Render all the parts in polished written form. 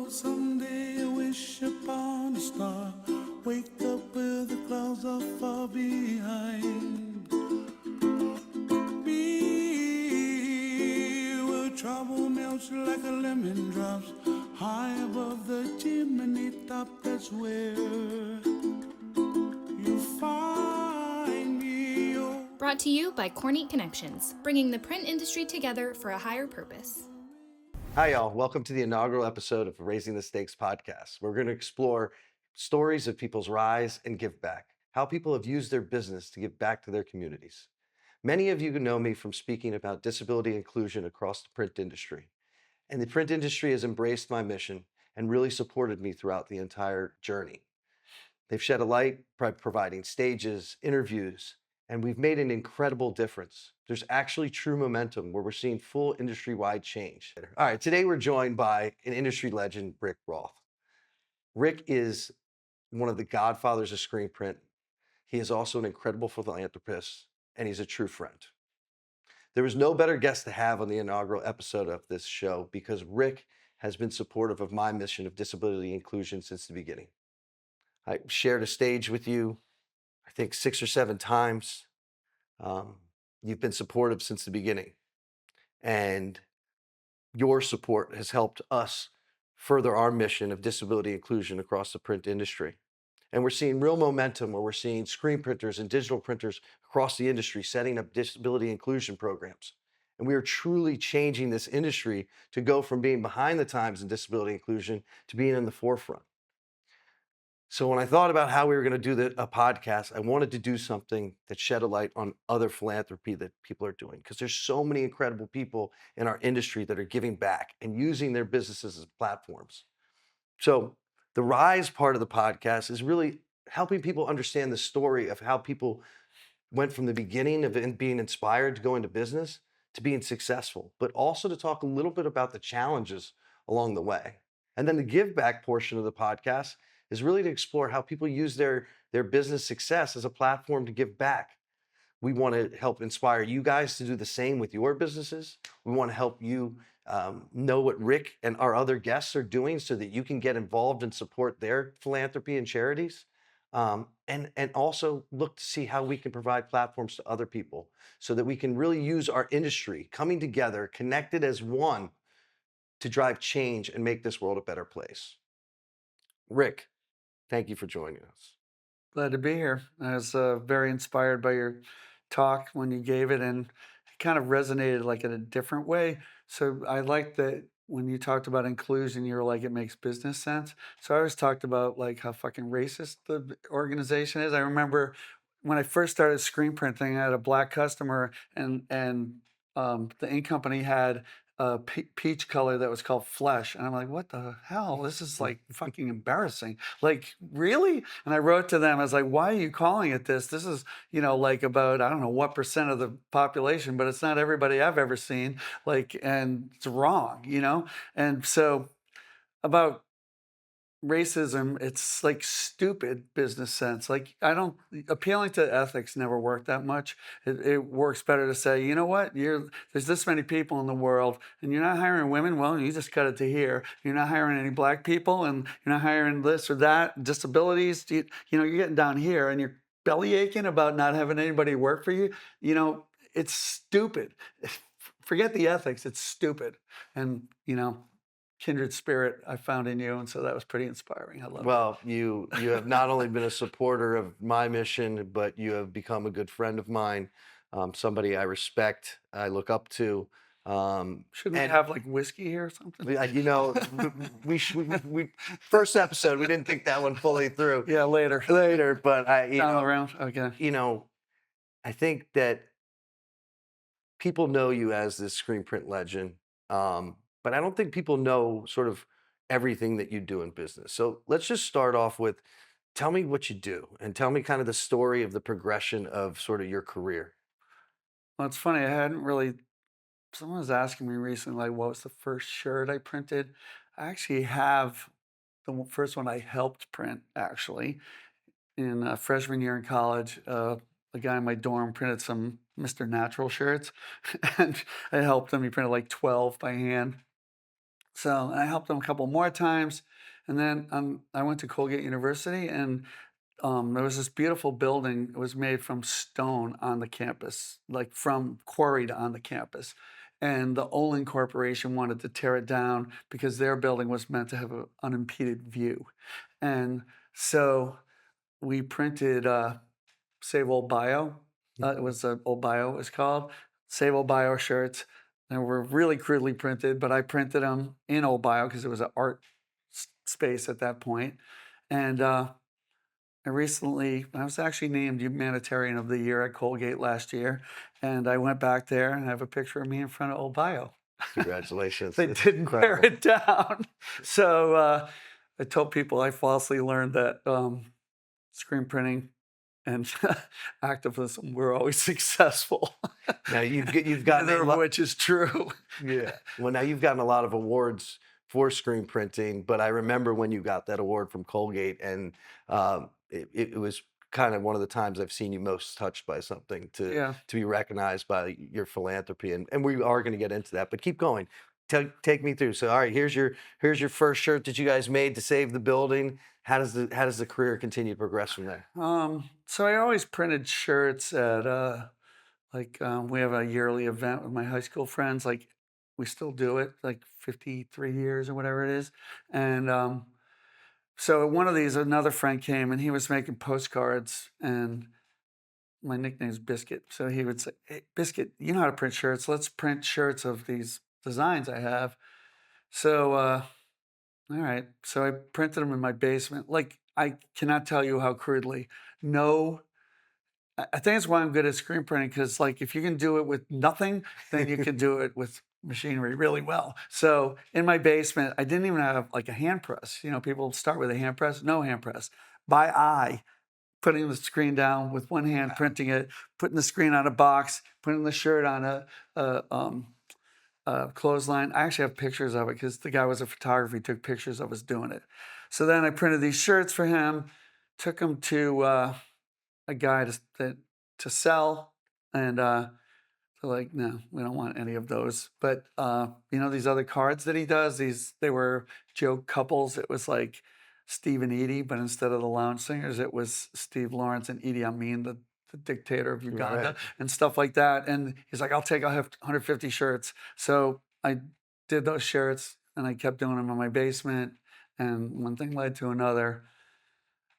someday I wish upon a star. Wake up where the clouds are far behind me, where trouble melts like a lemon drops high above the chimney top. That's where you find me. Oh. Brought to you by Cornete Connections, bringing the print industry together for a higher purpose. Hi, y'all. Welcome to the inaugural episode of Raising the Stakes podcast. We're going to explore stories of people's rise and give back, how people have used their business to give back to their communities. Many of you know me from speaking about disability inclusion across the print industry. And the print industry has embraced my mission and really supported me throughout the entire journey. They've shed a light by providing stages, interviews, and we've made an incredible difference. There's actually true momentum where we're seeing full industry-wide change. All right, today we're joined by an industry legend, Rick Roth. Rick is one of the godfathers of screen print. He is also an incredible philanthropist, and he's a true friend. There was no better guest to have on the inaugural episode of this show because Rick has been supportive of my mission of disability inclusion since the beginning. I shared a stage with you, I think 6 or 7 times. You've been supportive since the beginning, and your support has helped us further our mission of disability inclusion across the print industry. And we're seeing real momentum where we're seeing screen printers and digital printers across the industry setting up disability inclusion programs. And we are truly changing this industry to go from being behind the times in disability inclusion to being in the forefront. So when I thought about how we were going to do a podcast, I wanted to do something that shed a light on other philanthropy that people are doing, because there's so many incredible people in our industry that are giving back and using their businesses as platforms. So the Rise part of the podcast is really helping people understand the story of how people went from the beginning of being inspired to go into business to being successful, but also to talk a little bit about the challenges along the way. And then the give back portion of the podcast is really to explore how people use their business success as a platform to give back. We want to help inspire you guys to do the same with your businesses. We want to help you know what Rick and our other guests are doing so that you can get involved and support their philanthropy and charities. And also look to see how we can provide platforms to other people so that we can really use our industry coming together, connected as one, to drive change and make this world a better place. Rick, thank you for joining us. Glad to be here. I was very inspired by your talk when you gave it, and it kind of resonated like in a different way. So I like that when you talked about inclusion, you're like, it makes business sense. So I always talked about like how fucking racist the organization is. I remember when I first started screen printing, I had a black customer, and the ink company had a peach color that was called Flesh, and I'm like, what the hell? This is like fucking embarrassing. Like, really? And I wrote to them, I was like, why are you calling it this? This is, like about, I don't know what % of the population, but it's not everybody I've ever seen. Like, and it's wrong, And so about racism, it's like stupid business sense. Like, appealing to ethics never worked that much. It works better to say, you know what, there's this many people in the world and you're not hiring women. Well, you just cut it to here. You're not hiring any black people, and you're not hiring this or that, disabilities. You're getting down here and you're belly aching about not having anybody work for you. It's stupid. Forget the ethics. It's stupid. And, kindred spirit I found in you, and so that was pretty inspiring. I love it. Well, you have not only been a supporter of my mission, but you have become a good friend of mine, somebody I respect, I look up to. Shouldn't we have like whiskey here or something? We first episode, we didn't think that one fully through. Yeah, later, but around. Okay. I think that people know you as this screen print legend. But I don't think people know sort of everything that you do in business. So let's just start off with, tell me what you do and tell me kind of the story of the progression of sort of your career. Well, it's funny. Someone was asking me recently, like, what was the first shirt I printed? I actually have the first one I helped print, actually, in freshman year in college. A guy in my dorm printed some Mr. Natural shirts, and I helped him. He printed like 12 by hand. So I helped them a couple more times, and then I went to Colgate University, and there was this beautiful building. It was made from stone on the campus, like from quarried on the campus. And the Olin Corporation wanted to tear it down because their building was meant to have an unimpeded view. And so we printed Save Old Bio. It was Old Bio, it was called. Save Old Bio shirts. They were really crudely printed, but I printed them in Old Bio because it was an art space at that point. And I was actually named Humanitarian of the Year at Colgate last year. And I went back there and I have a picture of me in front of Old Bio. Congratulations. They It's didn't tear incredible. it down. So I told people I falsely learned that screen printing and activism were always successful. Now you've gotten Neither a of lot. which is true. Yeah. Well, now you've gotten a lot of awards for screen printing, but I remember when you got that award from Colgate, and it was kind of one of the times I've seen you most touched by something Yeah. to be recognized by your philanthropy, and we are going to get into that, but keep going. Take me through. So, all right, here's your first shirt that you guys made to save the building. How does the career continue to progress from there? So I always printed shirts at we have a yearly event with my high school friends. Like we still do it, like 53 years or whatever it is. And so at one of these, another friend came and he was making postcards, and my nickname is Biscuit. So he would say, "Hey, Biscuit, you know how to print shirts. Let's print shirts of these designs I have." So all right. So I printed them in my basement. Like I cannot tell you how crudely. No, I think it's why I'm good at screen printing, because like if you can do it with nothing, then you can do it with machinery really well. So in my basement, I didn't even have like a hand press. You know, people start with a hand press, no hand press. By eye, putting the screen down with one hand, printing it, putting the screen on a box, putting the shirt on a clothesline. I actually have pictures of it because the guy was a photographer. He took pictures of us doing it. So then I printed these shirts for him, took them to a guy to sell, and they're like, no, we don't want any of those. But you know, these other cards that he does, they were joke couples. It was like Steve and Edie, but instead of the lounge singers, it was Steve Lawrence and Idi Amin, the dictator of Uganda, Right. and stuff like that. And he's like, I'll have 150 shirts. So I did those shirts, and I kept doing them in my basement. And one thing led to another.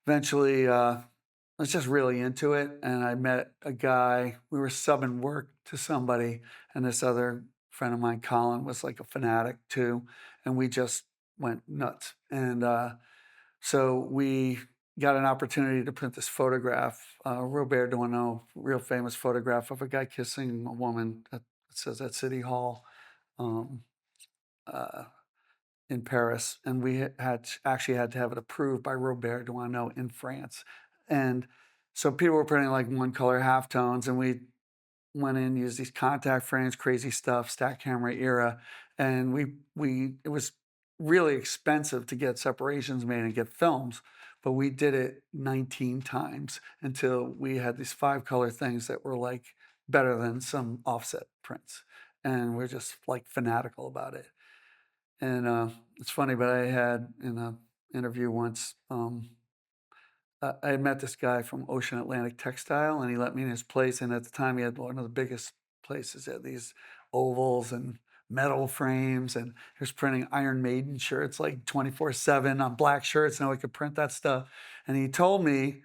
Eventually, I was just really into it, and I met a guy. We were subbing work to somebody, and this other friend of mine, Colin, was like a fanatic too, and we just went nuts. And so we got an opportunity to print this photograph, Robert Doisneau, real famous photograph of a guy kissing a woman. It says at City Hall. Um, uh, in Paris, and we actually had to have it approved by Robert Doisneau in France. And so people were printing like one color halftones, and we went in, used these contact frames, crazy stuff, stack camera era, and we it was really expensive to get separations made and get films, but we did it 19 times until we had these 5 color things that were like better than some offset prints, and we're just like fanatical about it. And it's funny, but I had in an interview once, I had met this guy from Ocean Atlantic Textile, and he let me in his place. And at the time, he had one of the biggest places. He had these ovals and metal frames, and he was printing Iron Maiden shirts like 24/7 on black shirts. Now we could print that stuff. And he told me,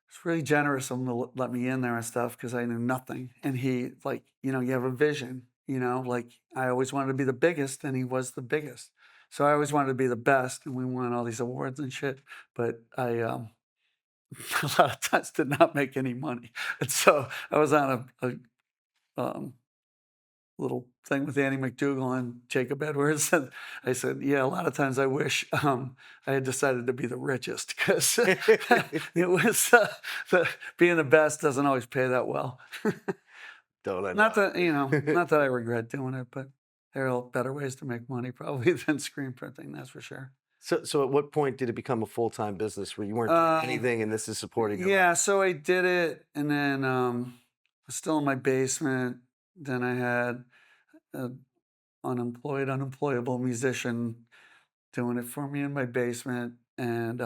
it's really generous of him to let me in there and stuff because I knew nothing. And he like, you know, you have a vision, you know, like I always wanted to be the biggest, and he was the biggest. So I always wanted to be the best, and we won all these awards and shit. But I a lot of times did not make any money. And so I was on a little thing with Annie McDougall and Jacob Edwards, and I said, yeah, a lot of times I wish I had decided to be the richest, because it was being the best doesn't always pay that well. Don't I Not know? that, you know, not that I regret doing it, but there are better ways to make money probably than screen printing, that's for sure. So at what point did it become a full-time business where you weren't doing Um, anything and this is supporting your life? yeah, so I did it, and then I was still in my basement. Then I had a unemployable musician doing it for me in my basement. And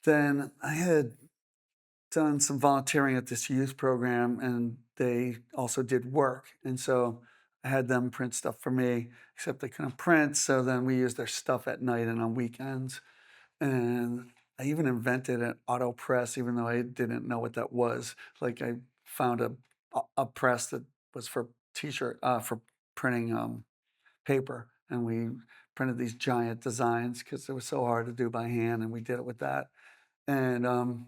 then I had done some volunteering at this youth program, and they also did work. And so I had them print stuff for me, except they couldn't print. So then we used their stuff at night and on weekends. And I even invented an auto press, even though I didn't know what that was. Like I found a press that was for t-shirt for printing paper, and we printed these giant designs because it was so hard to do by hand, and we did it with that. And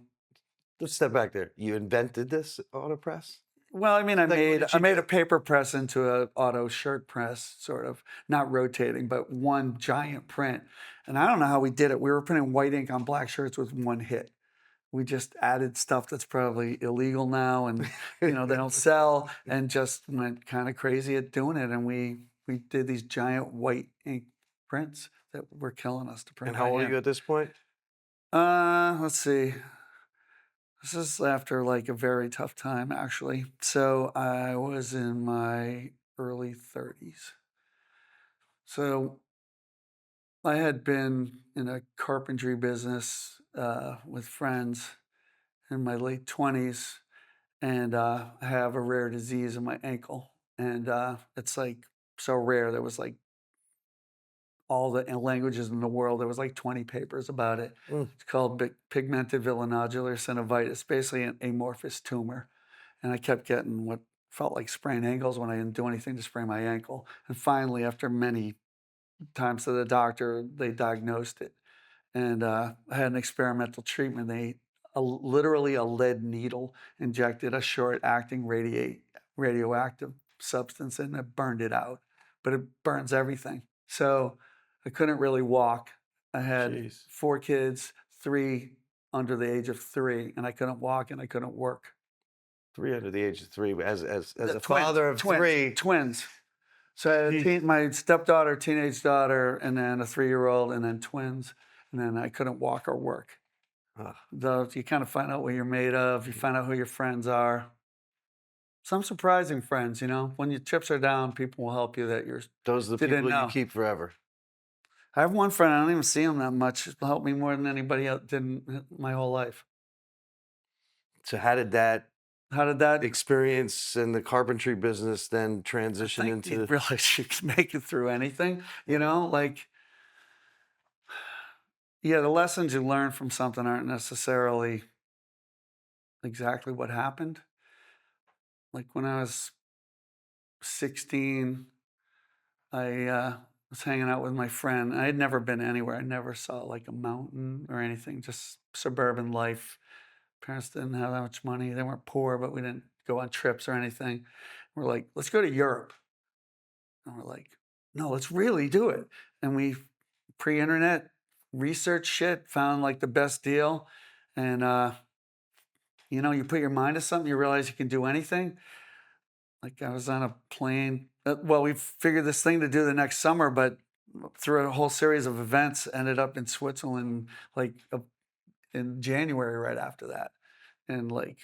Let's step back there. You invented this auto press? well, I mean, Like, what did I you made do? a paper press into a auto shirt press, sort of, not rotating, but one giant print. And I don't know how we did it. We were printing white ink on black shirts with one hit. We just added stuff that's probably illegal now, and they don't sell, and just went kind of crazy at doing it. And we did these giant white ink prints that were killing us to print And by how old are hand. you at this point? Let's see. This is after like a very tough time, actually. So I was in my early 30s. So I had been in a carpentry business with friends in my late 20s, and I have a rare disease in my ankle. And it's like so rare. There was like all the languages in the world. There was like 20 papers about it. Mm. It's called pigmented villonodular synovitis, basically an amorphous tumor. And I kept getting what felt like sprained ankles when I didn't do anything to sprain my ankle. And finally, after many times to the doctor, they diagnosed it. And I had an experimental treatment. They literally a lead needle injected a short-acting radioactive substance and it burned it out. But it burns everything. So I couldn't really walk. I had Jeez. 4 kids, 3 under the age of 3, and I couldn't walk and I couldn't work. 3 under the age of 3 as a Twins, father of twins, 3. twins. So I had Jeez. my stepdaughter, teenage daughter, and then a 3-year-old, and then twins. And then I couldn't walk or work. Ah, Though you kind of find out what you're made of. You find out who your friends are. Some surprising friends, When your chips are down, people will help you that you those are the didn't people you know. keep forever. I have one friend, I don't even see him that much. He'll help me more than anybody else did in my whole life. So how did that How did that experience in the carpentry business then I transition think you into realize you can make it through anything, like yeah, the lessons you learn from something aren't necessarily exactly what happened. Like when I was 16, I was hanging out with my friend. I had never been anywhere. I never saw like a mountain or anything, just suburban life. Parents didn't have that much money. They weren't poor, but we didn't go on trips or anything. We're like, let's go to Europe. And we're like, no, let's really do it. And we pre-internet research shit, found like the best deal. And you put your mind to something, you realize you can do anything. Like I was on a plane. Well, we figured this thing to do the next summer, but through a whole series of events, ended up in Switzerland like in January right after that. And like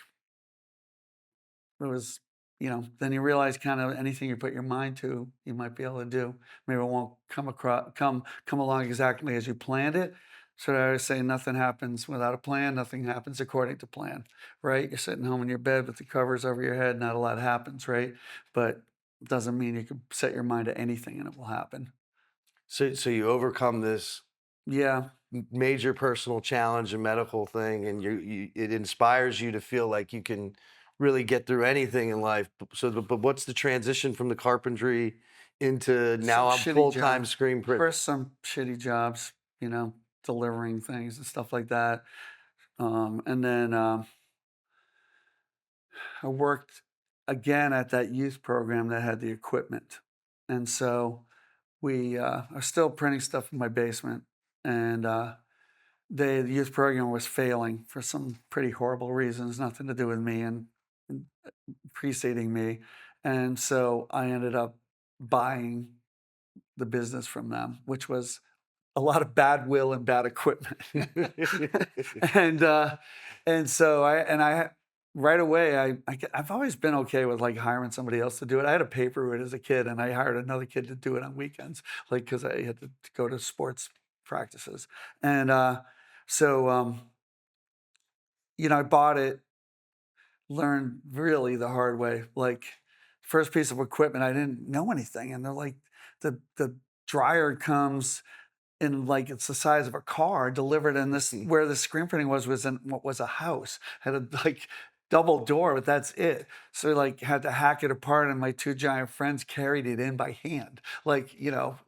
it was, then you realize kind of anything you put your mind to, you might be able to do. Maybe it won't come along exactly as you planned it. So I always say nothing happens without a plan, nothing happens according to plan, right? You're sitting home in your bed with the covers over your head, not a lot happens, right? But it doesn't mean you can set your mind to anything and it will happen. so you overcome this Yeah. major personal challenge and medical thing, and it inspires you to feel like you can really get through anything in life. But what's the transition from the carpentry into now I'm Some shitty full-time jobs. screen print? First, some shitty jobs, delivering things and stuff like that. And then I worked again at that youth program that had the equipment. And so we are still printing stuff in my basement. And the youth program was failing for some pretty horrible reasons, nothing to do with me and preceding me. And so I ended up buying the business from them, which was a lot of bad will and bad equipment. and and so I right away, I've always been okay with like hiring somebody else to do it. I had a paper route as a kid, and I hired another kid to do it on weekends, like because I had to go to sports practices, and so I bought it, learned really the hard way. Like first piece of equipment, I didn't know anything, and they're like, the dryer comes in like it's the size of a car delivered in this where the screen printing was in what was a house had a like double door, but that's it. So like had to hack it apart, and my two giant friends carried it in by hand, like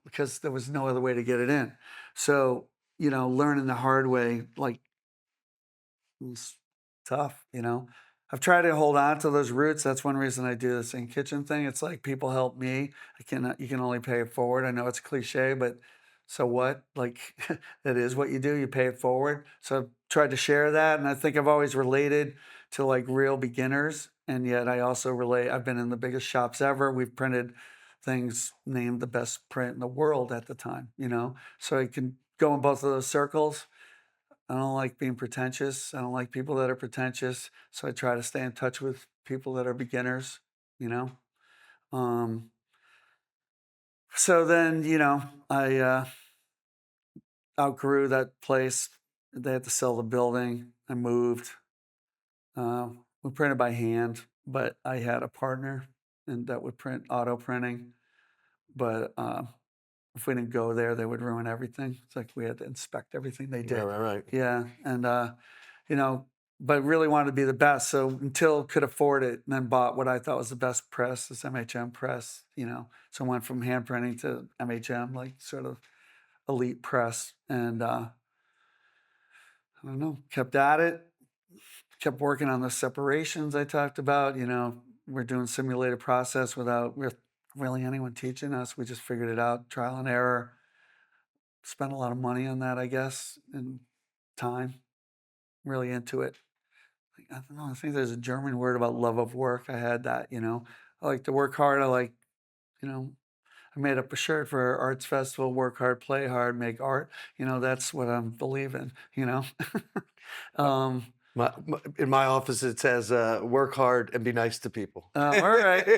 because there was no other way to get it in. So learning the hard way, like it's tough. I've tried to hold on to those roots. That's one reason I do this in kitchen thing. It's like people help me. You can only pay it forward. I know it's cliche, but so what? Like that is what you do. You pay it forward. So I've tried to share that, and I think I've always related to like real beginners, and yet I also relate. I've been in the biggest shops ever. We've printed things named the best print in the world at the time. So I can go in both of those circles. I don't like being pretentious. I don't like people that are pretentious. So I try to stay in touch with people that are beginners, you know? Um, so then, I outgrew that place. They had to sell the building. I moved. We printed by hand, but I had a partner and that would print auto printing. But if we didn't go there, they would ruin everything. It's like we had to inspect everything they Right, did. right. Yeah. And, you know, but really wanted to be the best. So until could afford it, and then bought what I thought was the best press, this MHM press. So went from hand printing to MHM, like sort of elite press. And I don't know, kept at it, kept working on the separations I talked about. We're doing simulated process without really anyone teaching us. We just figured it out, trial and error. Spent a lot of money on that, I guess, and time, really into it. I don't know. I think there's a German word about love of work. I had that. I like to work hard. You know, I made up a shirt for our arts festival: work hard, play hard, make art. That's what I'm believing. um, In my office, it says, work hard and be nice to people. all right.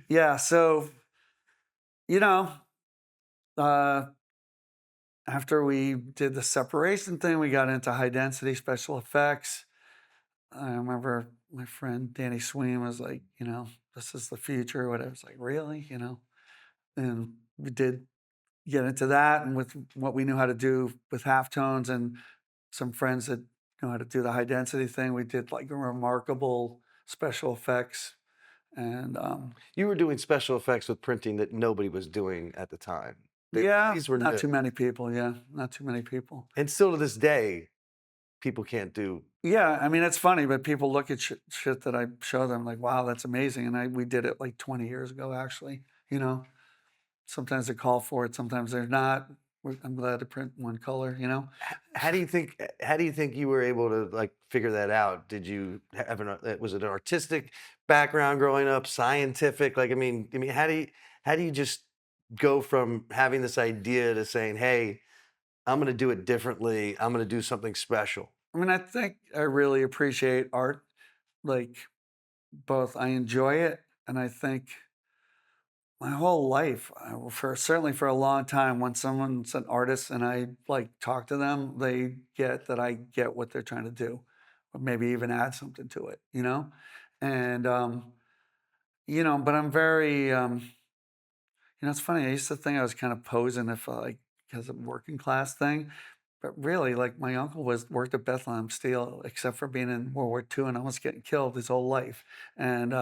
Yeah. So, you know, uh, after we did the separation thing, we got into high density special effects. I remember my friend Danny Sween was like, this is the future, whatever. It's like, really? And we did get into that, and with what we knew how to do with halftones and some friends that know how to do the high density thing, we did like a remarkable special effects. And You were doing special effects with printing that nobody was doing at the time. yeah, These were not new. too many people. Yeah, not too many people. And still to this day, people can't do. Yeah, I mean, it's funny, but people look at shit that I show them like, wow, that's amazing. And we did it like 20 years ago, actually. Sometimes they call for it, sometimes they're not. I'm glad to print one color. How do you think? How do you think you were able to like figure that out? Did you have was it an artistic background growing up, scientific? Like, I mean, how do you just go from having this idea to saying, "Hey, I'm going to do it differently. I'm going to do something special." I mean, I think I really appreciate art. Like, both I enjoy it, and I think my whole life, certainly for a long time, when someone's an artist and I like talk to them, they get that I get what they're trying to do, or maybe even add something to it. And but I'm very it's funny. I used to think I was kind of posing if like because of working class thing, but really, like my uncle worked at Bethlehem Steel, except for being in World War II and almost getting killed his whole life. And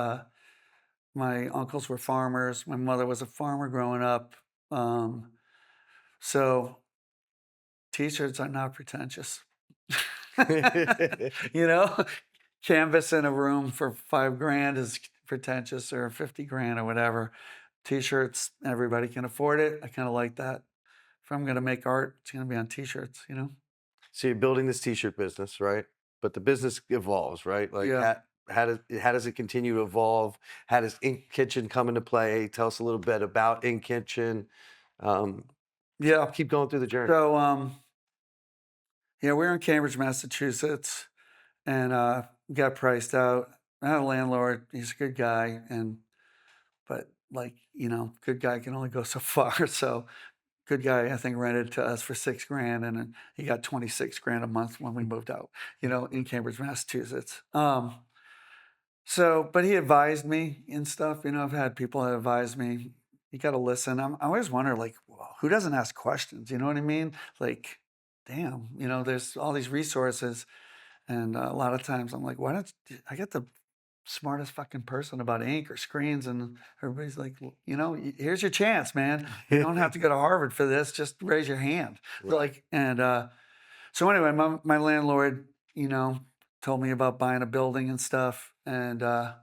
my uncles were farmers. My mother was a farmer growing up. Um, so t-shirts are not pretentious. you know, Canvas in a room for $5,000 is pretentious, or 50 grand or whatever. T-shirts, everybody can afford it. I kind of like that. If I'm going to make art, it's going to be on t-shirts. So you're building this T-shirt business, right? But the business evolves, right? Like, Yeah. how does it continue to evolve? How does Ink Kitchen come into play? Tell us a little bit about Ink Kitchen. Um, Yeah. keep going through the journey. So, we're in Cambridge, Massachusetts, and got priced out. I had a landlord. He's a good guy, but like, good guy can only go so far. So good guy, I think, rented to us for $6,000, and then he got 26 grand a month when we moved out, in Cambridge, Massachusetts. So, but he advised me and stuff. I've had people that advise me. You got to listen. I always wonder, like, well, who doesn't ask questions? You know what I mean? Like, damn, there's all these resources, and a lot of times I'm like, why don't I get the smartest fucking person about ink or screens? And everybody's like, "Well, here's your chance, man. You don't have to go to Harvard for this. Just raise your hand." Right. Like, and so anyway, my landlord, told me about buying a building and stuff, and I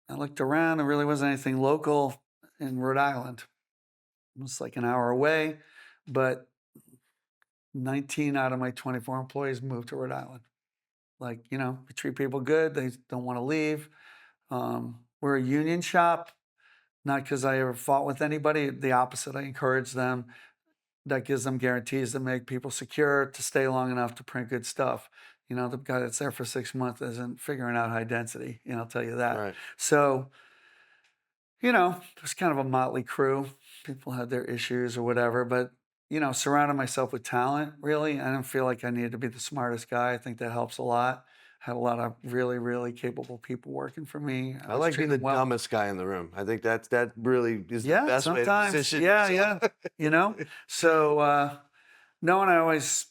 looked around. There really wasn't anything local in Rhode Island. It was like an hour away, but 19 out of my 24 employees moved to Rhode Island. Like, we treat people good. They don't want to leave. We're a union shop, not because I ever fought with anybody. The opposite. I encourage them. That gives them guarantees that make people secure to stay long enough to print good stuff. The guy that's there for 6 months isn't figuring out high density. I'll tell you that. Right. So, it was kind of a motley crew. People had their issues or whatever, but surrounding myself with talent, really. I don't feel like I needed to be the smartest guy. I think that helps a lot. Had a lot of really, really capable people working for me. I was like being the treated well. dumbest guy in the room. I think that really is the Yeah, best way to sometimes. position Yeah, yourself. yeah. So, no, and I always,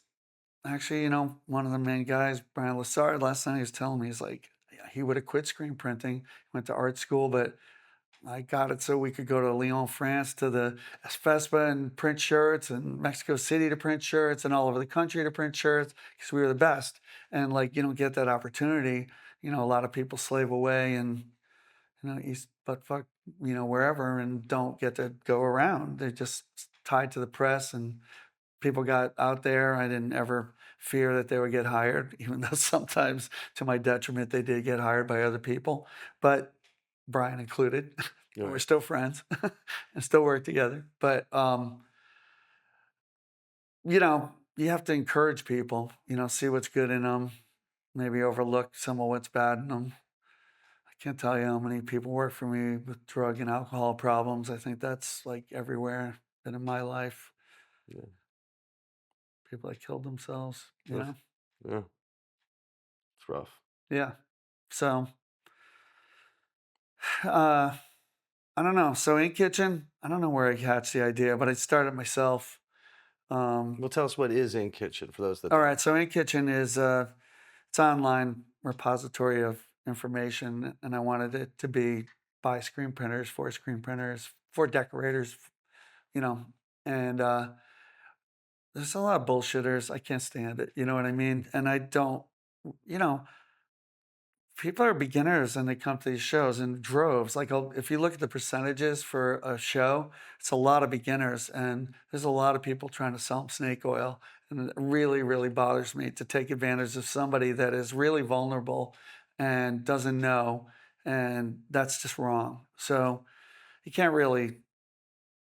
actually, one of the main guys, Brian Lassard, last night he was telling me, he's like, yeah, he would have quit screen printing, went to art school, but I got it so we could go to Lyon, France, to the FESPA and print shirts, and Mexico City to print shirts, and all over the country to print shirts, because we were the best. And like, you don't get that opportunity. A lot of people slave away and, east butt fuck, wherever, and don't get to go around. They're just tied to the press, and people got out there. I didn't ever fear that they would get hired, even though sometimes, to my detriment, they did get hired by other people. But Brian included. And we're Right. still friends and still work together. But you have to encourage people, see what's good in them, maybe overlook some of what's bad in them. I can't tell you how many people work for me with drug and alcohol problems. I think that's like everywhere been in my life. Yeah. People that killed themselves, Oof. Yeah. It's rough. Yeah. So I don't know. So in kitchen, I don't know where I hatched the idea, but I started myself. Well, tell us what is in kitchen for those that All don't right. So in kitchen is it's online repository of information, and I wanted it to be by screen printers, for decorators, you know, and there's a lot of bullshitters. I can't stand it. You know what I mean? And I don't, you know, people are beginners and they come to these shows in droves. Like, if you look at the percentages for a show, it's a lot of beginners, and there's a lot of people trying to sell them snake oil. And it really, really bothers me to take advantage of somebody that is really vulnerable and doesn't know. And that's just wrong. So you can't really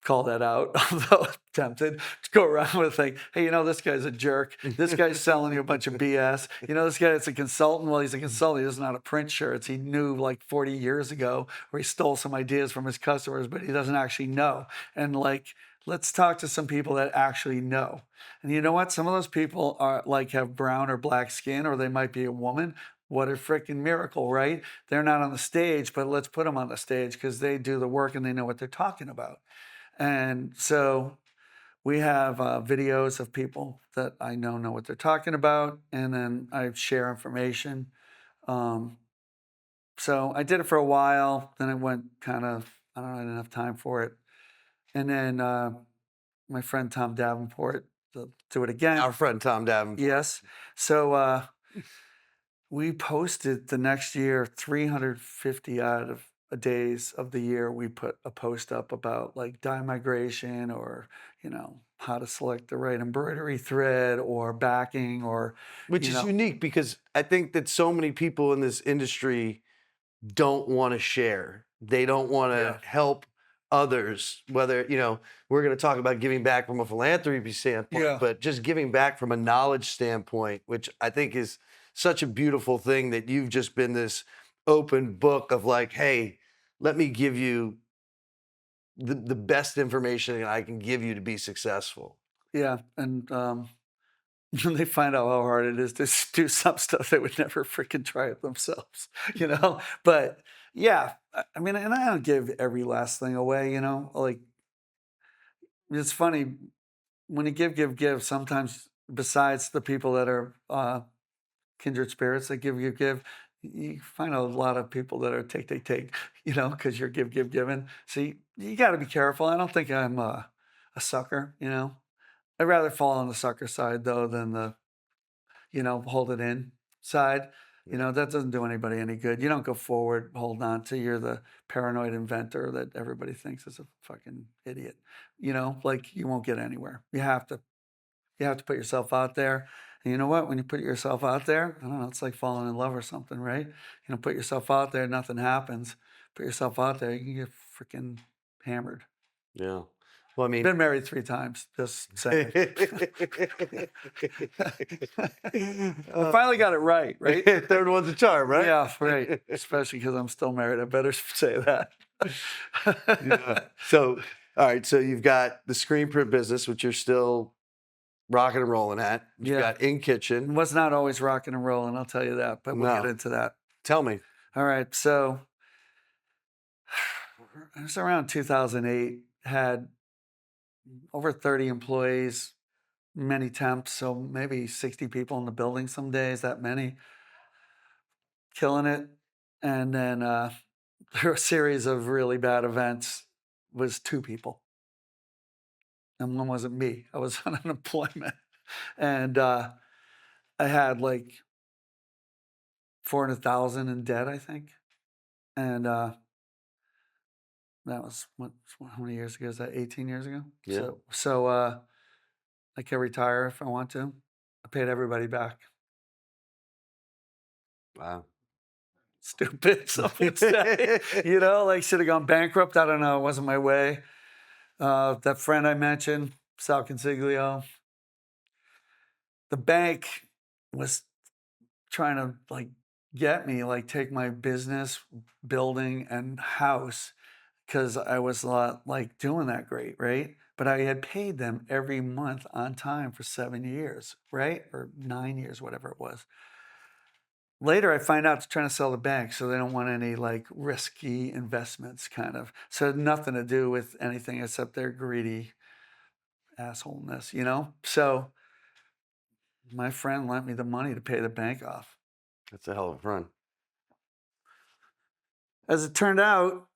call that out, although I'm tempted to go around with like, hey, this guy's a jerk. This guy's selling you a bunch of BS. This guy that's a consultant. Well, he's a consultant. He doesn't know how to print shirts. He knew like 40 years ago, or he stole some ideas from his customers, but he doesn't actually know. And like, let's talk to some people that actually know. And you know what? Some of those people are like have brown or black skin, or they might be a woman. What a freaking miracle, right? They're not on the stage, but let's put them on the stage because they do the work and they know what they're talking about. And so we have videos of people that I know what they're talking about, and then I share information. So I did it for a while, then it went kind of, I don't know, I didn't have time for it. And then my friend Tom Davenport, do it again. Our friend Tom Davenport. Yes. So we posted the next year 350 out of days of the year. We put a post up about like dye migration, or how to select the right embroidery thread or backing, or Which is unique because I think that so many people in this industry don't want to share. They don't want to help others, whether, we're going to talk about giving back from a philanthropy standpoint, but just giving back from a knowledge standpoint, which I think is such a beautiful thing that you've just been this open book of like, hey, let me give you the best information I can give you to be successful. Yeah, and when they find out how hard it is to do some stuff, they would never freaking try it themselves, you know? But yeah, I mean, and I don't give every last thing away, you know? Like, it's funny when you give, sometimes besides the people that are kindred spirits that give, you find a lot of people that are take, you know, because you're giving. So you got to be careful. I don't think I'm a sucker, you know? I'd rather fall on the sucker side though than the, you know, hold it in side. You know, that doesn't do anybody any good. You don't go forward, hold on to you're the paranoid inventor that everybody thinks is a fucking idiot. You know, like you won't get anywhere. You have to put yourself out there. And you know what? When you put yourself out there, I don't know, it's like falling in love or something, right? You know, put yourself out there, nothing happens. Put yourself out there, you can get freaking hammered. Yeah. Well, I mean, Been married 3 times, just saying. I finally got it right, right? Third one's a charm, right? Yeah, right. Especially because I'm still married. I better say that. Yeah. So, all right. So you've got the screen print business, which you're still rocking and rolling at. You've Yeah. got In It Kitchen. was not always rocking and rolling, I'll tell you that, but we'll No. get into that. Tell me. All right. So it was around 2008, had over 30 employees, many temps, so maybe 60 people in the building some days, that many, killing it. And then there were a series of really bad events, was 2 people. And one wasn't me. I was on unemployment. And I had like 400,000 in debt, I think. And that was how many years ago? Is that 18 years ago? Yeah. So I can retire if I want to. I paid everybody back. Wow. Stupid, some would say. You know, like should have gone bankrupt. I don't know. It wasn't my way. That friend I mentioned, Sal Consiglio, the bank was trying to like get me, like take my business, building, and house because I was not like doing that great, right? But I had paid them every month on time for 7 years, right? Or 9 years, whatever it was. Later, I find out they're trying to sell the bank, so they don't want any like risky investments, kind of. So it had nothing to do with anything except their greedy assholeness, you know? So my friend lent me the money to pay the bank off. That's a hell of a run. As it turned out,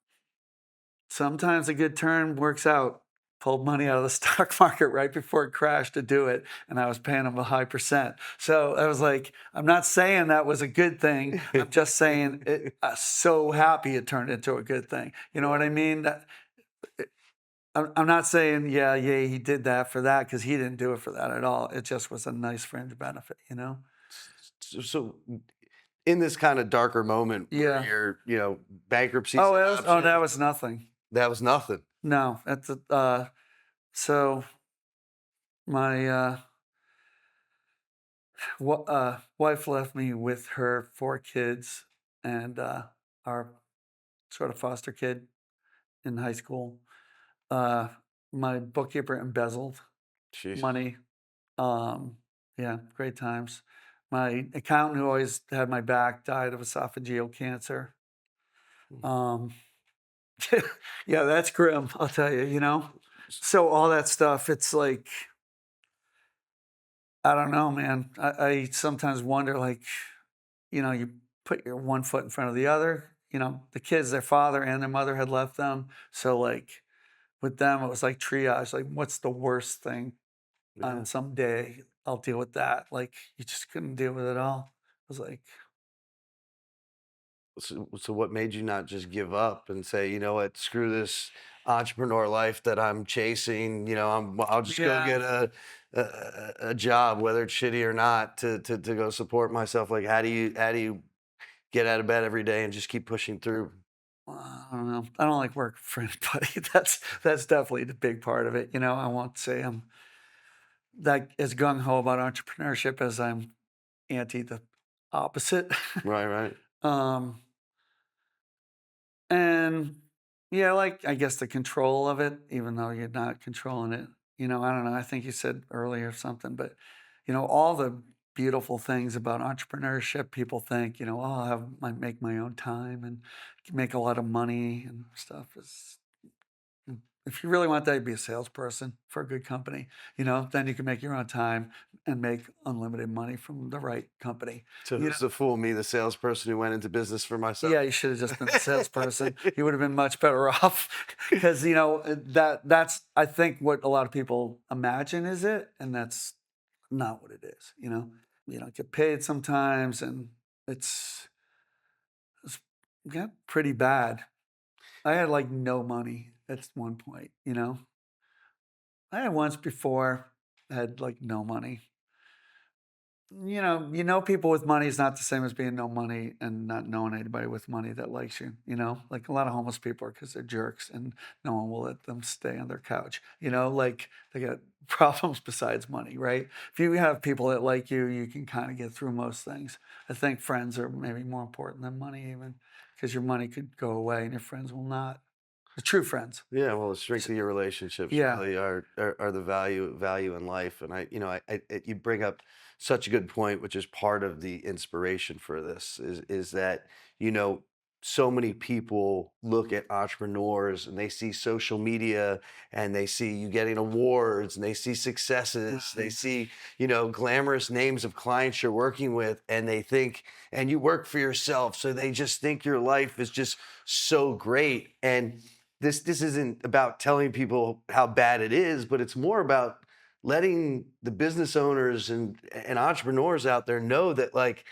sometimes a good turn works out. Pulled money out of the stock market right before it crashed to do it, and I was paying them a high percent. So I was like, I'm not saying that was a good thing. I'm just saying I'm so happy it turned into a good thing. You know what I mean? I'm not saying, yeah, he did that for that, because he didn't do it for that at all. It just was a nice fringe benefit, you know? So in this kind of darker moment Yeah. where you're, bankruptcy. Oh, that was nothing. That was nothing. No, that's so my wife left me with her 4 kids and our sort of foster kid in high school. My bookkeeper embezzled Jeez. money. Yeah, great times. My accountant, who always had my back, died of esophageal cancer. Yeah, that's grim, I'll tell you, you know? So all that stuff, it's like, I don't know, man. I sometimes wonder, like, you put your one foot in front of the other. The kids, their father and their mother had left them. So, like, with them, it was like triage. Like, what's the worst thing Yeah. on some day? I'll deal with that. Like, you just couldn't deal with it all. It was like, So what made you not just give up and say, you know what, screw this entrepreneur life that I'm chasing. I'll just go Yeah. get a job, whether it's shitty or not, to go support myself. Like, how do you get out of bed every day and just keep pushing through? I don't know. I don't like working for anybody. That's definitely the big part of it. I won't say I'm that as gung ho about entrepreneurship as I'm anti the opposite. Right, right. um, and yeah, like I guess the control of it, even though you're not controlling it. I don't know. I think you said earlier something, but all the beautiful things about entrepreneurship, people think, oh, might make my own time and make a lot of money and stuff. Is If you really want that, you'd be a salesperson for a good company. Then you can make your own time and make unlimited money from the right company. So You who's the fool, me, the salesperson who went into business for myself? Yeah, you should have just been a salesperson. You would have been much better off because that's I think what a lot of people imagine is it, and that's not what it is. You don't get paid sometimes, and it's it's got pretty bad. I had like no money at one point. I had once before had like no money. People with money is not the same as being no money and not knowing anybody with money that likes you. Like a lot of homeless people are because they're jerks and no one will let them stay on their couch. Like they got problems besides money, right? If you have people that like you, you can kind of get through most things. I think friends are maybe more important than money, even because your money could go away and your friends will not. The true friends. Yeah, well, the strength S- of your relationships Yeah. really are the value in life, and you bring up such a good point, which is part of the inspiration for this is that you know so many people look at entrepreneurs and they see social media and they see you getting awards and they see successes, they Right. see glamorous names of clients you're working with, and they think, and you work for yourself, so they just think your life is just so great. And this isn't about telling people how bad it is, but it's more about letting the business owners and entrepreneurs out there know that, like,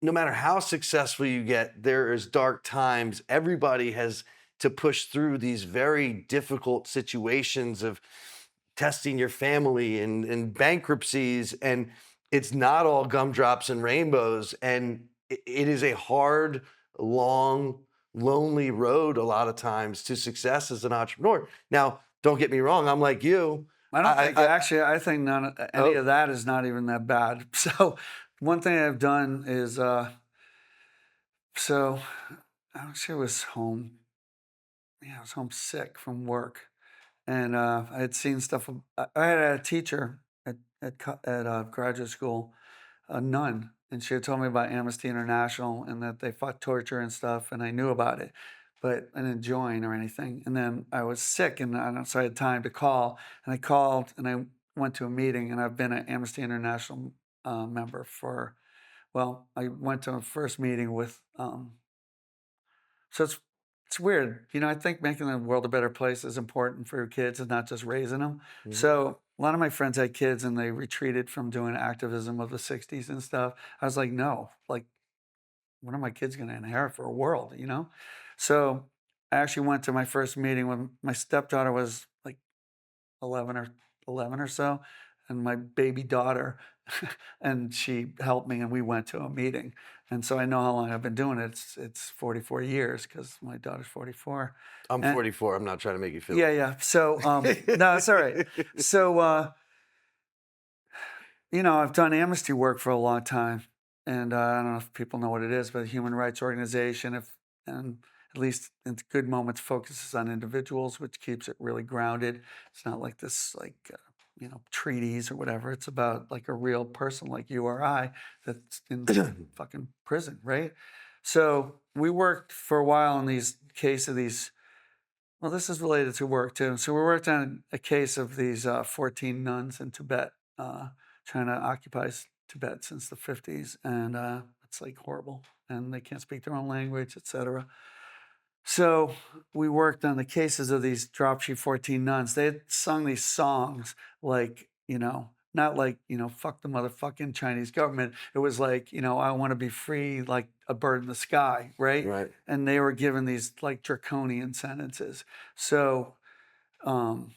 no matter how successful you get, there is dark times. Everybody has to push through these very difficult situations of testing your family and bankruptcies, and it's not all gumdrops and rainbows, and it is a hard, long, lonely road a lot of times to success as an entrepreneur. Now, don't get me wrong, I'm like you. I don't think actually. I think any Oh, of that is not even that bad. So, one thing I've done is so I actually was home. Yeah, I was homesick from work, and I had seen stuff. I had a teacher at graduate school, a nun, and she had told me about Amnesty International and that they fought torture and stuff, and I knew about it, but I didn't join or anything. And then I was sick, and so I had time to call, and I called, and I went to a meeting, and I've been an Amnesty International member for. Well, I went to a first meeting with so it's weird. I think making the world a better place is important for your kids and not just raising them. mhm. So a lot of my friends had kids and they retreated from doing activism of the 60s and stuff. I was like, no, like, what are my kids going to inherit for a world? So I actually went to my first meeting when my stepdaughter was like 11 or 11 or so, and my baby daughter, and she helped me, and we went to a meeting. And so I know how long I've been doing it. It's 44 years because my daughter's 44. I'm And 44. I'm not trying to make you feel yeah, yeah. So no, it's all right. So I've done amnesty work for a long time, and I don't know if people know what it is, but a human rights organization, if and at least in good moments, focuses on individuals, which keeps it really grounded. It's not like this, like treaties or whatever. It's about like a real person, like you or I, that's in fucking prison, right? So we worked for a while on these case of these. Well, this is related to work too. So we worked on a case of these 14 nuns in Tibet. China occupies Tibet since the 50s, and it's like horrible, and they can't speak their own language, etc. So we worked on the cases of these dropsheet 14 nuns. They had sung these songs like, not like, fuck the motherfucking Chinese government. It was like, I want to be free like a bird in the sky, right? right. And they were given these like draconian sentences. So, um,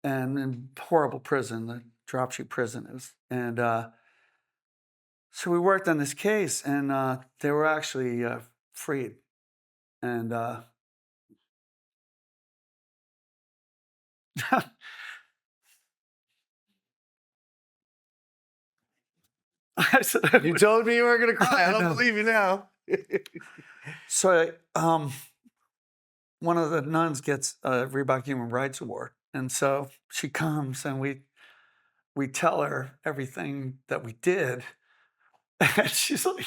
and in horrible prison, the dropsheet prison is. And so we worked on this case, and they were actually freed. And I said, I You would. told me you weren't going to cry. I I don't know. believe you now. So one of the nuns gets a Reebok Human Rights Award. And so she comes and we tell her everything that we did. And she's like,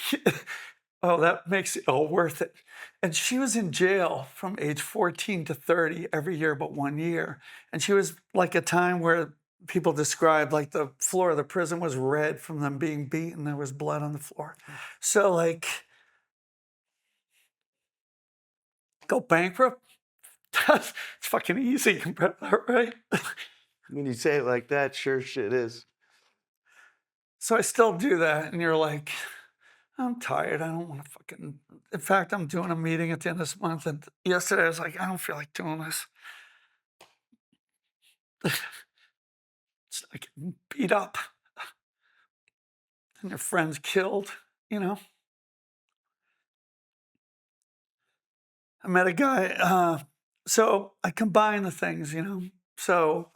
oh, that makes it all worth it. And she was in jail from age 14 to 30 every year but 1 year. And she was like a time where people described like the floor of the prison was red from them being beaten. There was blood on the floor. So like, go bankrupt? It's fucking easy compared to her, right? When you say it like that, sure shit is. So I still do that. And you're like, I'm tired. I don't want to fucking. In fact, I'm doing a meeting at the end of this month. And yesterday I was like, I don't feel like doing this. It's like beat up and your friends killed, you know. I met a guy. So I combine the things, you know. So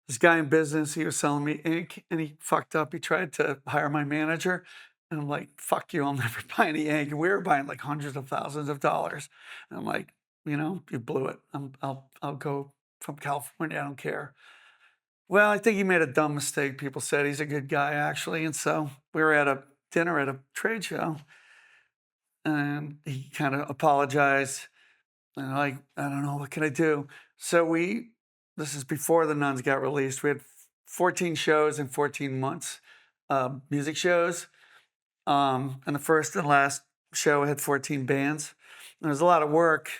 this guy in business, he was selling me ink and he fucked up. He tried to hire my manager. And I'm like, fuck you, I'll never buy any ink. And we were buying like hundreds of thousands of dollars. And I'm like, you know, you blew it. I'll go from California. I don't care. Well, I think he made a dumb mistake. People said he's a good guy, actually. And so we were at a dinner at a trade show, and he kind of apologized. And like, I don't know, what can I do? So this is before the nuns got released. We had 14 shows in 14 months, music shows. And the first and last show had 14 bands. There was a lot of work.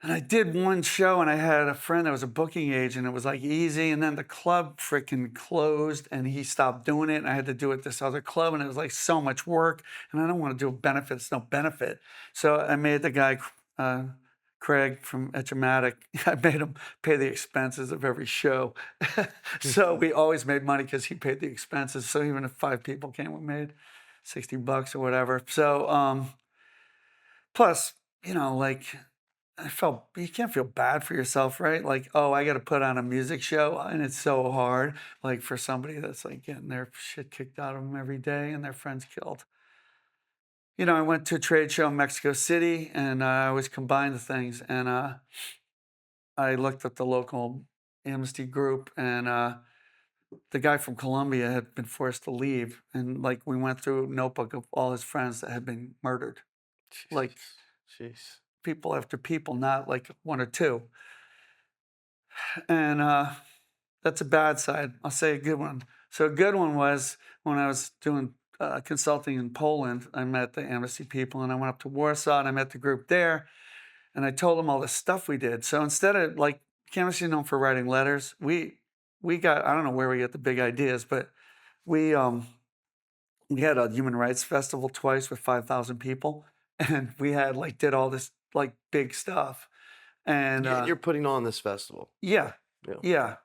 And I did one show and I had a friend that was a booking agent. It was like easy. And then the club freaking closed and he stopped doing it. And I had to do it at this other club. And it was like so much work. And I don't want to do a benefit. It's no benefit. So I made the guy, Craig from Etchamatic, I made him pay the expenses of every show. So we always made money because he paid the expenses. So even if 5 people came, we made $60 or whatever. So plus, you know, like, you can't feel bad for yourself, right? Like, oh, I got to put on a music show, and it's so hard. Like for somebody that's like getting their shit kicked out of them every day and their friends killed. You know, I went to a trade show in Mexico City, and I always combined the things. And I looked at the local Amnesty group, and the guy from Colombia had been forced to leave, and like we went through a notebook of all his friends that had been murdered, like Jeez. people after people, not like 1 or 2. And that's a bad side. I'll say a good one. So a good one was when I was doing consulting in Poland. I met the Amnesty people, and I went up to Warsaw, and I met the group there, and I told them all the stuff we did. So instead of like, Amnesty is known for writing letters. We got, I don't know where we get the big ideas, but we had a human rights festival twice with 5,000 people, and we had like did all this like big stuff. And You're putting on this festival. yeah. Yeah. Yeah.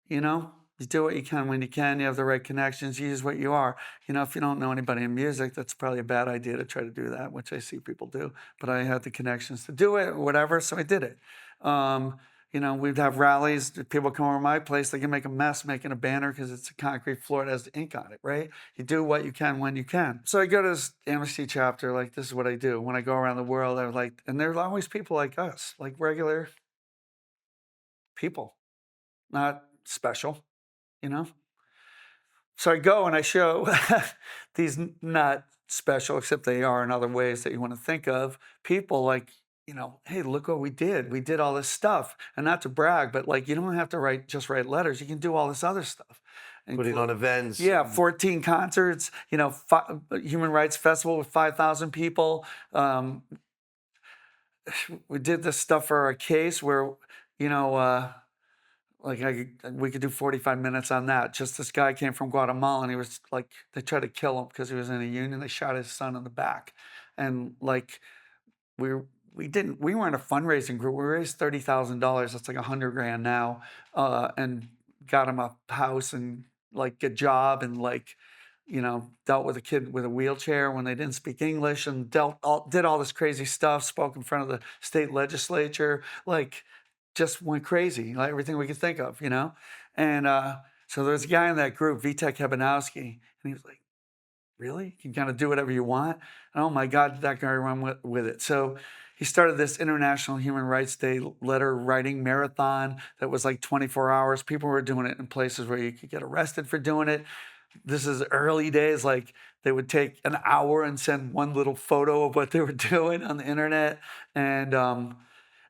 You know, you do what you can when you can. You have the right connections. You use what you are. You know, if you don't know anybody in music, that's probably a bad idea to try to do that, which I see people do. But I had the connections to do it, whatever, so I did it. You know, we'd have rallies. People come over to my place. They can make a mess making a banner because it's a concrete floor that has ink on it, right? You do what you can when you can. So I go to this Amnesty chapter. Like, this is what I do. When I go around the world, I like, and there are always people like us, like regular people, not special, you know? So I go and I show these not special, except they are in other ways that you want to think of, people like, you know, hey, look what we did. We did all this stuff. And not to brag, but like, you don't have to just write letters. You can do all this other stuff. Putting on events. Yeah, 14 concerts, you know, Human Rights Festival with 5,000 people. We did this stuff for our case where, you know, like we could do 45 minutes on that. Just this guy came from Guatemala, and he was like, they tried to kill him because he was in a union. They shot his son in the back. And like, we weren't a fundraising group. We raised $30,000. That's like $100,000 now. And got him a house and like a job, and like, you know, dealt with a kid with a wheelchair when they didn't speak English, and did all this crazy stuff, spoke in front of the state legislature, like just went crazy, like everything we could think of, you know? And So there's a guy in that group, Vitek Hebanowski, and he was like, really? You can kind of do whatever you want? And oh my God, did that guy run with it. So he started this International Human Rights Day letter writing marathon that was like 24 hours. People were doing it in places where you could get arrested for doing it. This is early days, like they would take an hour and send one little photo of what they were doing on the internet.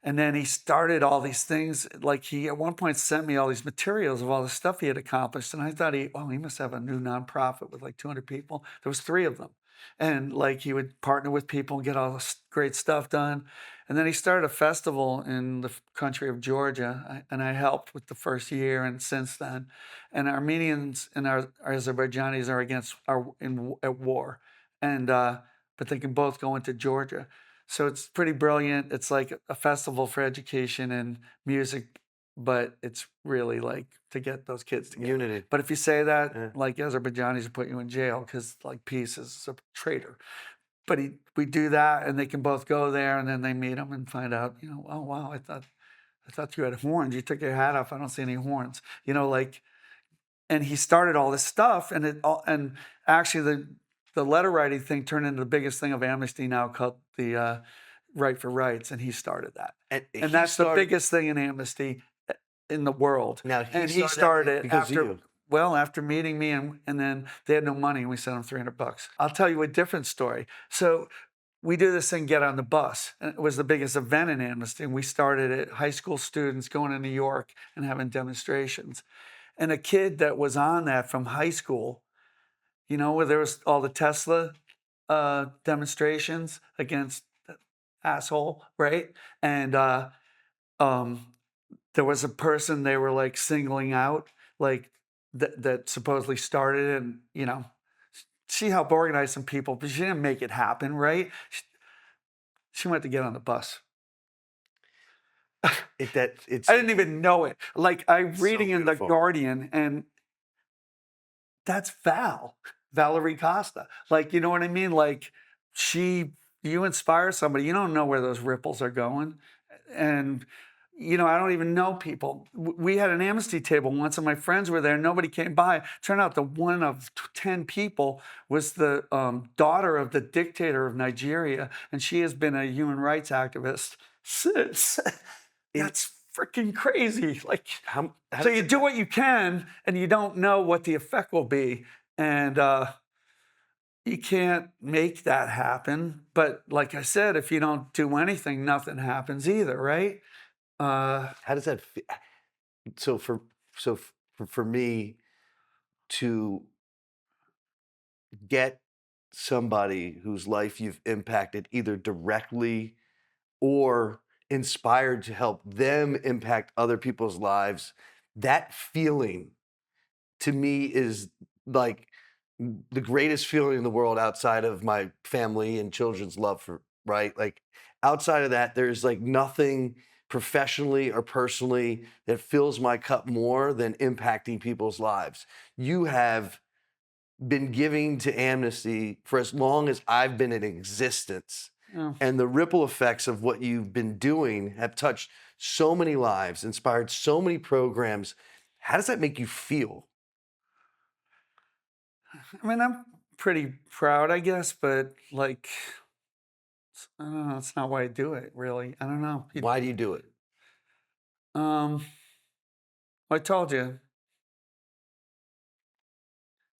And then he started all these things. Like he at one point sent me all these materials of all the stuff he had accomplished. And I thought he must have a new nonprofit with like 200 people. There was 3 of them. And like he would partner with people and get all this great stuff done. And then he started a festival in the country of Georgia. And I helped with the first year and since then. And Armenians and our Azerbaijanis are at war. And but they can both go into Georgia. So it's pretty brilliant. It's like a festival for education and music, but it's really like to get those kids together. Unity. But if you say that, like Azerbaijanis will put you in jail because like peace is a traitor. But we do that, and they can both go there, and then they meet them and find out, oh wow, I thought you had horns. You took your hat off. I don't see any horns. Like, and he started all this stuff, and actually the letter writing thing turned into the biggest thing of Amnesty now, called the Right for Rights, and he started that. And that's the biggest thing in Amnesty in the world. Now he started it because after of you. Well, after meeting me, and then they had no money, and we sent them $300. I'll tell you a different story. So we do this thing, Get on the Bus. And it was the biggest event in Amnesty. And we started it, high school students going to New York and having demonstrations. And a kid that was on that from high school, where there was all the Tesla demonstrations against the asshole, right? And there was a person they were like singling out, like that supposedly started it, and she helped organize some people, but she didn't make it happen, right? She went to get on the bus. I didn't even know it. Like I'm reading in the Guardian, and that's Valerie Costa. Like, you know what I mean? Like you inspire somebody, you don't know where those ripples are going. And I don't even know people. We had an Amnesty table once, and my friends were there. Nobody came by. Turned out the one of 10 people was the daughter of the dictator of Nigeria, and she has been a human rights activist since. That's freaking crazy. Like, so you do what you can, and you don't know what the effect will be, and you can't make that happen. But like I said, if you don't do anything, nothing happens either, right? How does that feel? So for me to get somebody whose life you've impacted either directly or inspired to help them impact other people's lives, that feeling to me is like the greatest feeling in the world outside of my family and children's love for, right? Like outside of that, there's like nothing professionally or personally that fills my cup more than impacting people's lives. You have been giving to Amnesty for as long as I've been in existence. Oh. And the ripple effects of what you've been doing have touched so many lives, inspired so many programs. How does that make you feel? I mean, I'm pretty proud, I guess, but like, I don't know, that's not why I do it, really. I don't know. Why do you do it? I told you.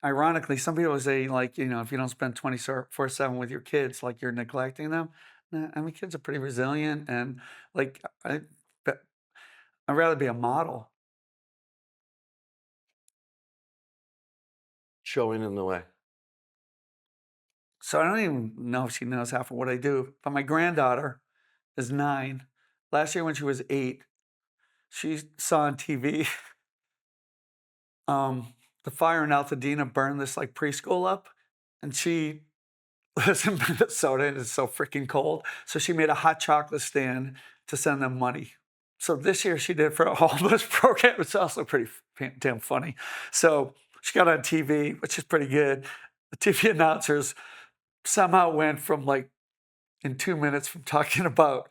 Ironically, some people say, like, if you don't spend 24/7 with your kids, like you're neglecting them. Nah, I mean, kids are pretty resilient, and like, I'd rather be a model. Showing them the way. So I don't even know if she knows half of what I do. But my granddaughter is 9. Last year when she was 8, she saw on TV the fire in Altadena burned this like preschool up, and she lives in Minnesota and it's so freaking cold. So she made a hot chocolate stand to send them money. So this year she did for a homeless program. It's also pretty damn funny. So she got on TV, which is pretty good. The TV announcers somehow went from like in 2 minutes from talking about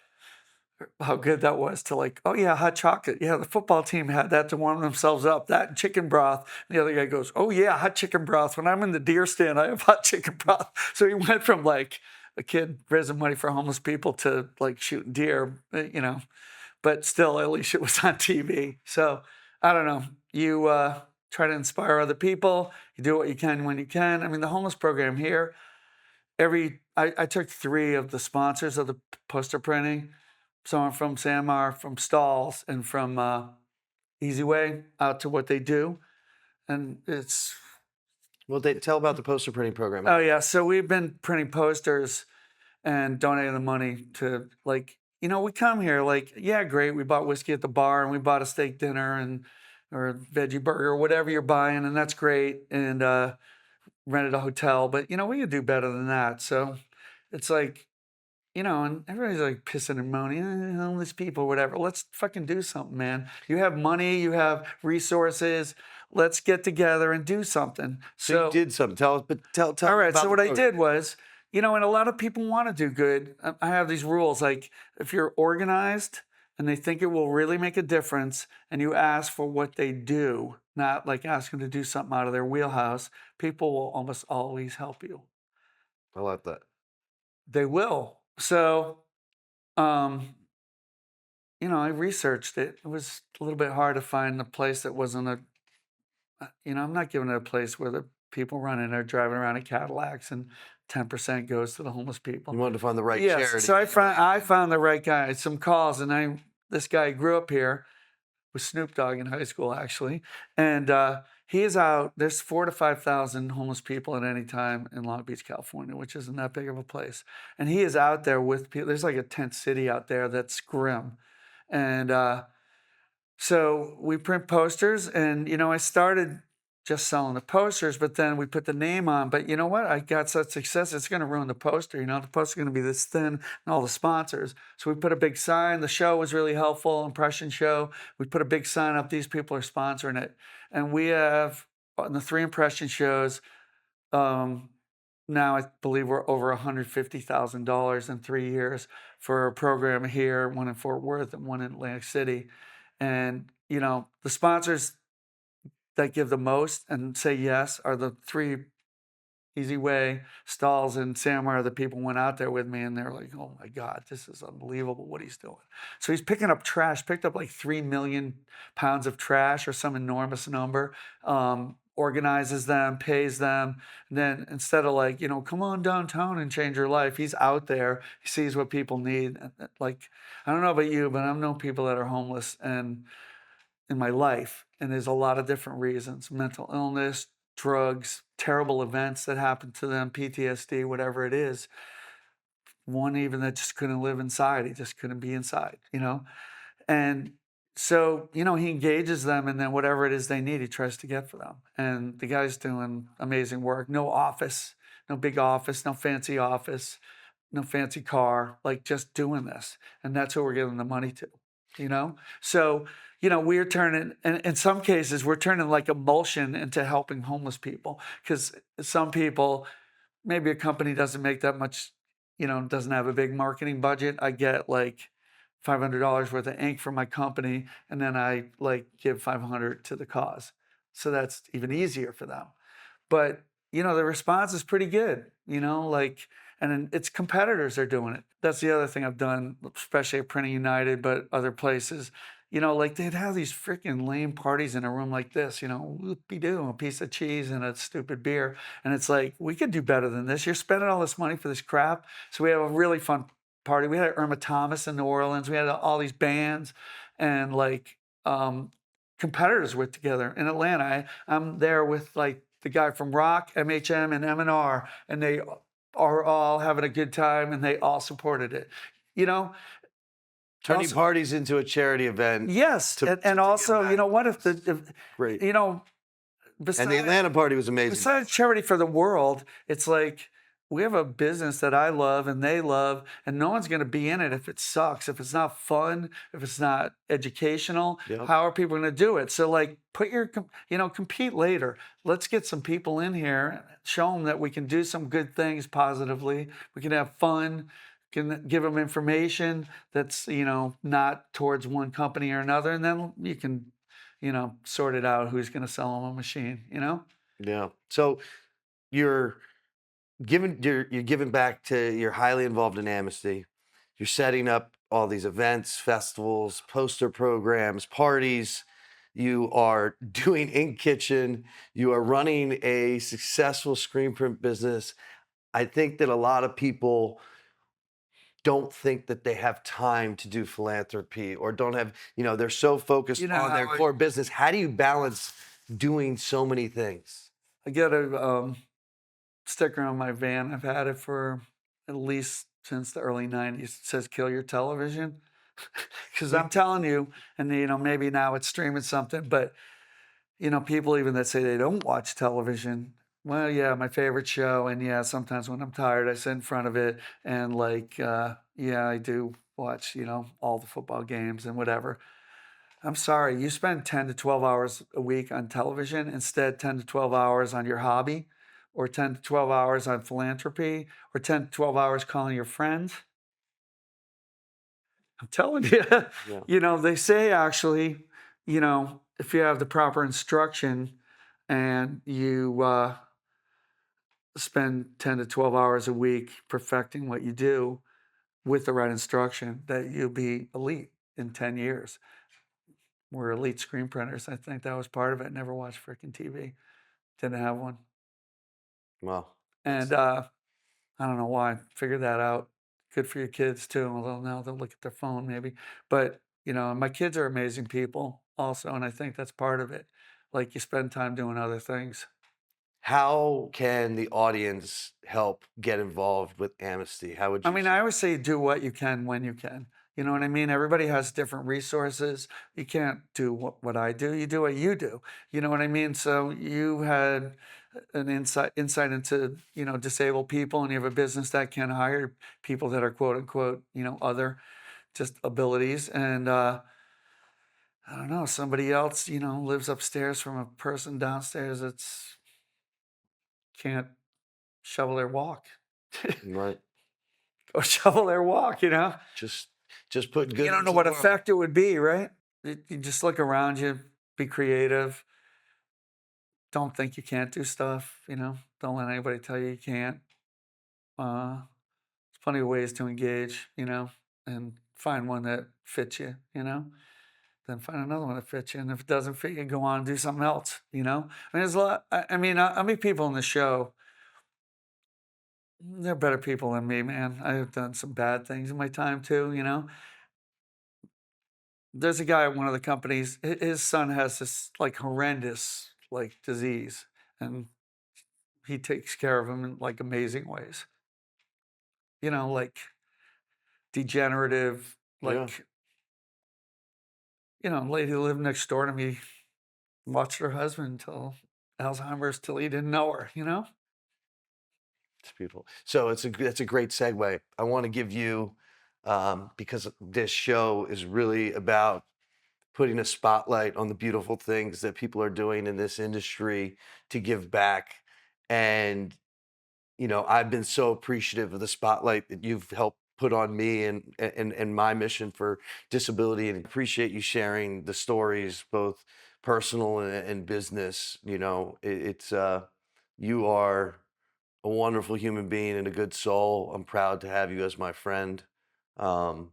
how good that was to like, oh yeah, hot chocolate. Yeah, the football team had that to warm themselves up. That and chicken broth. And the other guy goes, oh yeah, hot chicken broth. When I'm in the deer stand, I have hot chicken broth. So he went from like a kid raising money for homeless people to like shooting deer, but still, at least it was on TV. So I don't know. You try to inspire other people. You do what you can when you can. I mean, the homeless program here, I took 3 of the sponsors of the poster printing, someone from Samar, from Stalls, and from Easy Way out to what they do. And it's, Well, tell about the poster printing program. oh yeah, so we've been printing posters and donating the money to like, we come here like, yeah, great. We bought whiskey at the bar and we bought a steak dinner and or a veggie burger or whatever you're buying, and that's great. And rented a hotel, but we could do better than that. So it's like, and everybody's like pissing and moaning, homeless people, whatever. Let's fucking do something, man. You have money, you have resources. Let's get together and do something. So you did something. Tell us, but tell. All right. about So what the I program. did was, and a lot of people want to do good. I have these rules. Like if you're organized and they think it will really make a difference and you ask for what they do, not like ask them to do something out of their wheelhouse, people will almost always help you. I like that. They will. So, I researched it. It was a little bit hard to find a place that wasn't I'm not giving it a place where the people running are driving around in Cadillacs and 10% goes to the homeless people. You wanted to find the right Yes. charity. So I found the right guy. Some calls, and this guy grew up here with Snoop Dogg in high school, actually, and he is out. There's 4,000 to 5,000 homeless people at any time in Long Beach, California, which isn't that big of a place. And he is out there with people. There's like a tent city out there that's grim, and so we print posters, and I started just selling the posters, but then we put the name on. But you know what? I got such success, it's going to ruin the poster. The poster's going to be this thin and all the sponsors. So we put a big sign. The show was really helpful, impression show. We put a big sign up. These people are sponsoring it. And we have, on the 3 impression shows, now I believe we're over $150,000 in 3 years for a program here, one in Fort Worth and one in Atlantic City. And, the sponsors that give the most and say yes are the 3 Easy Way, Stalls, and Samar. The people went out there with me and they're like, oh my God, this is unbelievable what he's doing. So he's picking up trash, picked up like 3 million pounds of trash or some enormous number, organizes them, pays them. And then instead of like, come on downtown and change your life, he's out there, he sees what people need. Like, I don't know about you, but I've known people that are homeless and in my life, and there's a lot of different reasons: mental illness, drugs, terrible events that happened to them, PTSD, whatever it is. One even that just couldn't live inside, he just couldn't be inside, and so he engages them, and then whatever it is they need, he tries to get for them. And the guy's doing amazing work. No office, no big office, no fancy office, no fancy car, like just doing this. And that's who we're giving the money to, So, we're turning, and in some cases, we're turning like emulsion into helping homeless people. Because some people, maybe a company doesn't make that much, doesn't have a big marketing budget. I get like $500 worth of ink from my company, and then I like give 500 to the cause. So that's even easier for them. But, the response is pretty good, and it's competitors are doing it. That's the other thing I've done, especially at Printing United, but other places. Like they'd have these freaking lame parties in a room like this, whoopie-doo, a piece of cheese and a stupid beer. And it's like, we could do better than this. You're spending all this money for this crap. So we have a really fun party. We had Irma Thomas in New Orleans. We had all these bands and like competitors were together in Atlanta. I'm there with like the guy from Rock, MHM, and M&R, and they are all having a good time and they all supported it. Turning Also- parties into a charity event. Yes, to and give also, back. what if Great. besides, And the Atlanta party was amazing. besides charity for the world, it's like we have a business that I love and they love, and no one's going to be in it if it sucks, if it's not fun, if it's not educational. Yep. How are people going to do it? So like, compete later. Let's get some people in here, show them that we can do some good things positively. We can have fun, can give them information that's, not towards one company or another, and then you can, sort it out who's going to sell them a machine. Yeah. So you're you're giving back to, you're highly involved in Amnesty. You're setting up all these events, festivals, poster programs, parties. You are doing in kitchen. You are running a successful screen print business. I think that a lot of people don't think that they have time to do philanthropy, or don't have, they're so focused You know on how their core business. How do you balance doing so many things? I get a sticker on my van. I've had it for at least since the early 90s. It says kill your television. Because I'm telling you, and maybe now it's streaming something, but people even that say they don't watch television. Well, yeah, my favorite show, and yeah, sometimes when I'm tired, I sit in front of it, and like, yeah, I do watch, all the football games and whatever. I'm sorry, you spend 10 to 12 hours a week on television, instead 10 to 12 hours on your hobby, or 10 to 12 hours on philanthropy, or 10 to 12 hours calling your friends. I'm telling you, Yeah. they say actually, if you have the proper instruction and you spend 10 to 12 hours a week perfecting what you do with the right instruction, that you'll be elite in 10 years. We're elite screen printers. I think that was part of it. Never watched freaking TV. Didn't have one. Well, And I don't know why. Figure that out. Good for your kids too. Although now they'll look at their phone maybe. But my kids are amazing people also, and I think that's part of it. Like you spend time doing other things. how can the audience help get involved with Amnesty? How would I you mean, I always say do what you can when you can. You know what I mean? Everybody has different resources. You can't do what I do. You do what you do. You know what I mean? So you had an insight into disabled people, and you have a business that can hire people that are quote unquote other just abilities, and I don't know, somebody else lives upstairs from a person downstairs that's can't shovel their walk. right? Go shovel their walk. Just just put good You don't know into the what world. effect it would be, right? You just look around you, be creative. Don't think you can't do stuff. Don't let anybody tell you you can't. There's plenty of ways to engage, and find one that fits you. Then find another one that fits you. And if it doesn't fit you, go on and do something else. I mean, there's a lot. I mean, I meet people in the show. They're better people than me, man. I have done some bad things in my time too. There's a guy at one of the companies. His son has this like horrendous like disease, and he takes care of him in like amazing ways. Like degenerative, Yeah, like lady who lived next door to me watched her husband until Alzheimer's till he didn't know her. it's beautiful. So that's a great segue. I want to give you, because this show is really about putting a spotlight on the beautiful things that people are doing in this industry to give back. And I've been so appreciative of the spotlight that you've helped put on me and my mission for disability, and appreciate you sharing the stories, both personal and business. It's you are a wonderful human being and a good soul. I'm proud to have you as my friend. Um,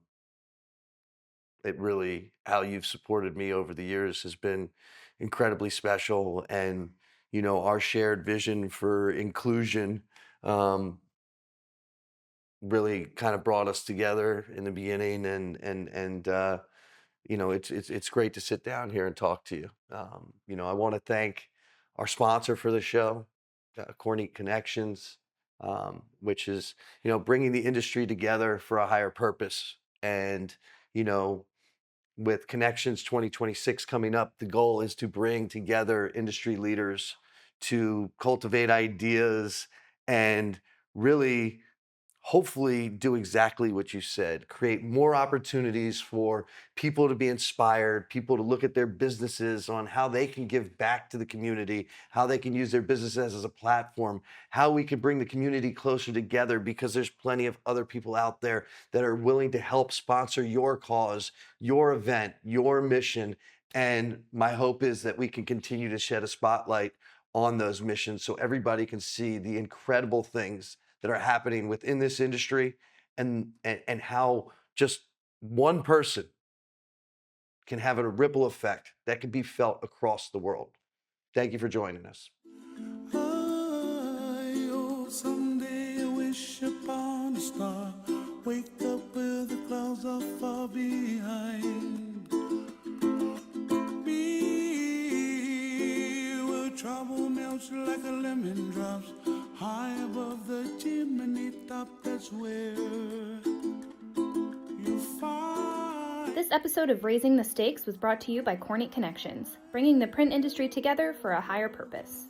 it really, how you've supported me over the years has been incredibly special, and our shared vision for inclusion um, really kind of brought us together in the beginning, and it's great to sit down here and talk to you. I want to thank our sponsor for the show, Corny Connections, which is bringing the industry together for a higher purpose. And you know with Connections 2026 coming up, the goal is to bring together industry leaders to cultivate ideas and really hopefully do exactly what you said, create more opportunities for people to be inspired, people to look at their businesses on how they can give back to the community, how they can use their businesses as a platform, how we can bring the community closer together, because there's plenty of other people out there that are willing to help sponsor your cause, your event, your mission. And my hope is that we can continue to shed a spotlight on those missions so everybody can see the incredible things that are happening within this industry, and how just one person can have a ripple effect that can be felt across the world. Thank you for joining us. Oh, someday I wish upon a star. Wake up where the clouds are far behind. Be where trouble melts like a lemon drops. High above the chimney top, that's where you find. This episode of Raising the Stakes was brought to you by Corning Connections, bringing the print industry together for a higher purpose.